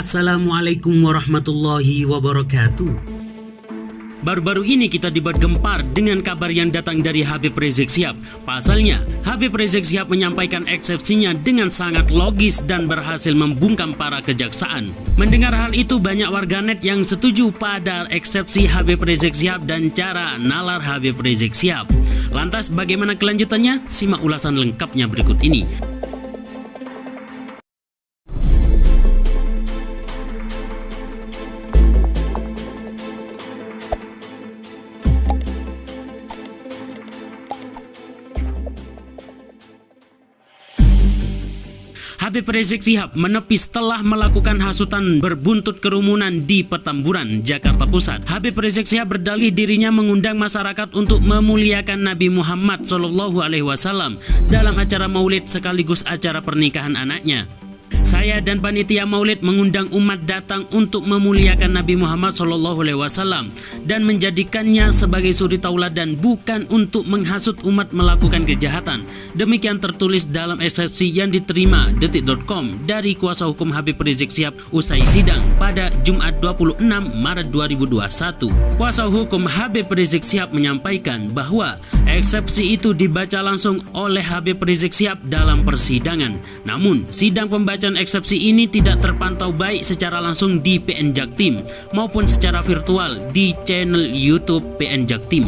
Assalamualaikum warahmatullahi wabarakatuh. Baru-baru ini kita dibuat gempar dengan kabar yang datang dari Habib Rizik Syihab. Pasalnya, Habib Rizik Syihab menyampaikan eksepsinya dengan sangat logis dan berhasil membungkam para kejaksaan. Mendengar hal itu, banyak warganet yang setuju pada eksepsi Habib Rizik Syihab dan cara nalar Habib Rizik Syihab. Lantas bagaimana kelanjutannya? Simak ulasan lengkapnya berikut ini. Habib Rizik Syihab menepis setelah melakukan hasutan berbuntut kerumunan di Petamburan, Jakarta Pusat. Habib Rizik Syihab berdalih dirinya mengundang masyarakat untuk memuliakan Nabi Muhammad SAW dalam acara maulid sekaligus acara pernikahan anaknya. Saya dan panitia maulid mengundang umat datang untuk memuliakan Nabi Muhammad SAW dan menjadikannya sebagai suri tauladan, bukan untuk menghasut umat melakukan kejahatan. Demikian tertulis dalam eksepsi yang diterima detik.com dari kuasa hukum Habib Rizik Syihab usai sidang pada Jumat 26 Maret 2021. Kuasa hukum Habib Rizik Syihab menyampaikan bahwa eksepsi itu dibaca langsung oleh Habib Rizik Syihab dalam persidangan. Namun, sidang pembacaan eksepsi ini tidak terpantau baik secara langsung di PN Jaktim maupun secara virtual di channel YouTube PN Jaktim.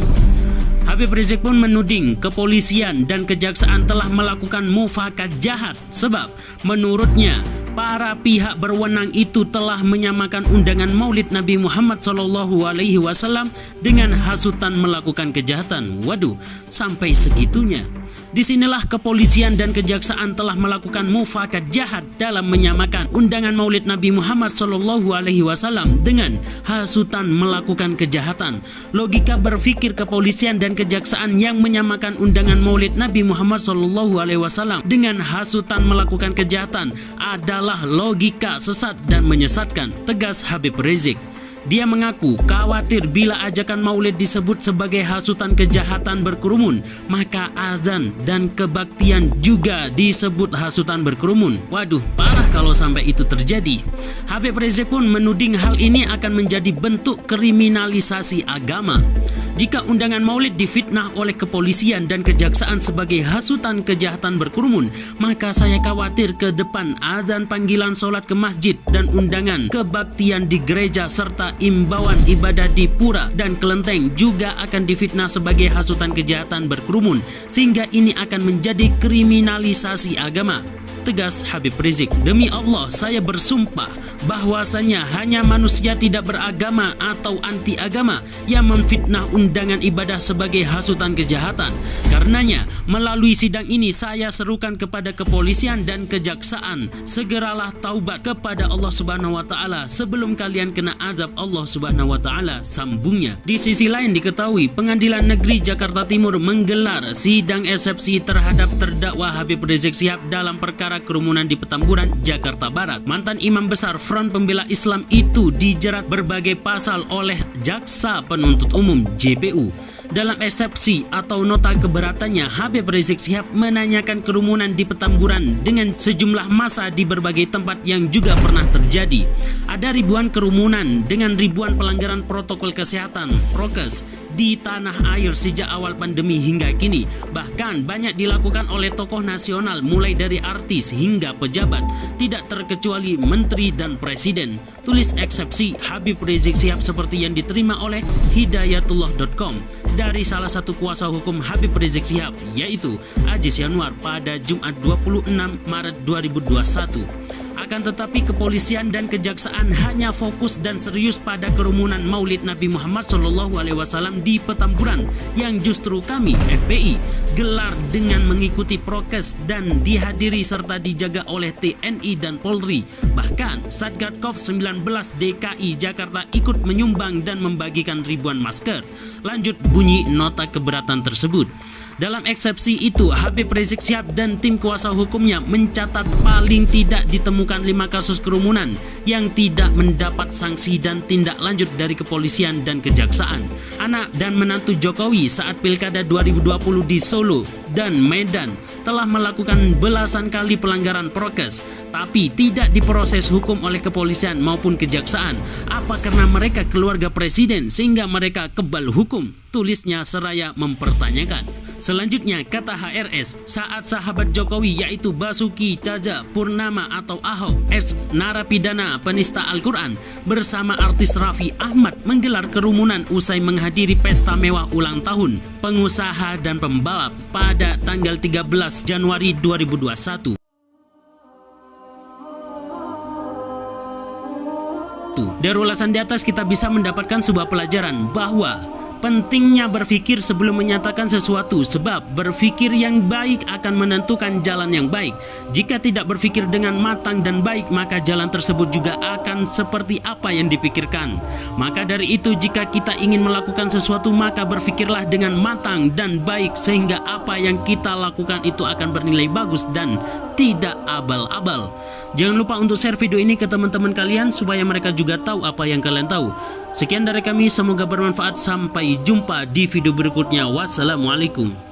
Habib Rizik pun menuding kepolisian dan kejaksaan telah melakukan mufakat jahat sebab menurutnya para pihak berwenang itu telah menyamakan undangan maulid Nabi Muhammad SAW dengan hasutan melakukan kejahatan. Waduh, sampai segitunya. Disinilah kepolisian dan kejaksaan telah melakukan mufakat jahat dalam menyamakan undangan maulid Nabi Muhammad SAW dengan hasutan melakukan kejahatan. Logika berpikir kepolisian dan kejaksaan yang menyamakan undangan maulid Nabi Muhammad SAW dengan hasutan melakukan kejahatan adalah logika sesat dan menyesatkan, tegas Habib Rizik. Dia mengaku khawatir bila ajakan maulid disebut sebagai hasutan kejahatan berkerumun, maka azan dan kebaktian juga disebut hasutan berkerumun. Waduh, parah kalau sampai itu terjadi. Habib Rizik pun menuding hal ini akan menjadi bentuk kriminalisasi agama. Jika undangan maulid difitnah oleh kepolisian dan kejaksaan sebagai hasutan kejahatan berkerumun, maka saya khawatir ke depan azan panggilan sholat ke masjid dan undangan kebaktian di gereja serta imbauan ibadah di pura dan kelenteng juga akan difitnah sebagai hasutan kejahatan berkerumun, sehingga ini akan menjadi kriminalisasi agama, tegas Habib Rizik. Demi Allah, saya bersumpah bahwasanya hanya manusia tidak beragama atau anti agama yang memfitnah undangan ibadah sebagai hasutan kejahatan. Karenanya, melalui sidang ini saya serukan kepada kepolisian dan kejaksaan, segeralah taubat kepada Allah Subhanahu wa taala sebelum kalian kena azab Allah Subhanahu wa taala, sambungnya. Di sisi lain diketahui Pengadilan Negeri Jakarta Timur menggelar sidang eksepsi terhadap terdakwa Habib Rizik Syihab dalam perkara kerumunan di Petamburan, Jakarta Barat. Mantan Imam Besar Front Pembela Islam itu dijerat berbagai pasal oleh Jaksa Penuntut Umum JPU. Dalam eksepsi atau nota keberatannya, Habib Rizik Syihab menanyakan kerumunan di Petamburan dengan sejumlah massa di berbagai tempat yang juga pernah terjadi. Ada ribuan kerumunan dengan ribuan pelanggaran protokol kesehatan (prokes) di tanah air sejak awal pandemi hingga kini. Bahkan banyak dilakukan oleh tokoh nasional mulai dari artis hingga pejabat, tidak terkecuali menteri dan presiden. Tulis eksepsi Habib Rizik Syihab seperti yang diterima oleh hidayatullah.com dari salah satu kuasa hukum Habib Rizik Syihab, yaitu Aziz Yanuar pada Jumat 26 Maret 2021. Akan tetapi kepolisian dan kejaksaan hanya fokus dan serius pada kerumunan maulid Nabi Muhammad SAW di Petamburan yang justru kami FPI gelar dengan mengikuti prokes dan dihadiri serta dijaga oleh TNI dan Polri. Bahkan Satgas Covid-19 DKI Jakarta ikut menyumbang dan membagikan ribuan masker. Lanjut bunyi nota keberatan tersebut. Dalam eksepsi itu, Habib Rizik Syihab dan tim kuasa hukumnya mencatat paling tidak ditemukan menemukan 5 kasus kerumunan yang tidak mendapat sanksi dan tindak lanjut dari kepolisian dan kejaksaan. Anak dan menantu Jokowi saat Pilkada 2020 di Solo dan Medan telah melakukan belasan kali pelanggaran prokes, tapi tidak diproses hukum oleh kepolisian maupun kejaksaan. Apa karena mereka keluarga presiden sehingga mereka kebal hukum? Tulisnya seraya mempertanyakan. Selanjutnya, kata HRS, saat sahabat Jokowi yaitu Basuki Cahayapurnama atau Ahok, ex narapidana penista Al-Quran, bersama artis Raffi Ahmad menggelar kerumunan usai menghadiri pesta mewah ulang tahun pengusaha dan pembalap pada tanggal 13 Januari 2021. Dari ulasan di atas kita bisa mendapatkan sebuah pelajaran bahwa pentingnya berpikir sebelum menyatakan sesuatu, sebab berpikir yang baik akan menentukan jalan yang baik. Jika tidak berpikir dengan matang dan baik, maka jalan tersebut juga akan seperti apa yang dipikirkan. Maka dari itu, jika kita ingin melakukan sesuatu, maka berpikirlah dengan matang dan baik, sehingga apa yang kita lakukan itu akan bernilai bagus dan tidak abal-abal. Jangan lupa untuk share video ini ke teman-teman kalian supaya mereka juga tahu apa yang kalian tahu. Sekian dari kami, semoga bermanfaat. Sampai jumpa di video berikutnya. Wassalamualaikum.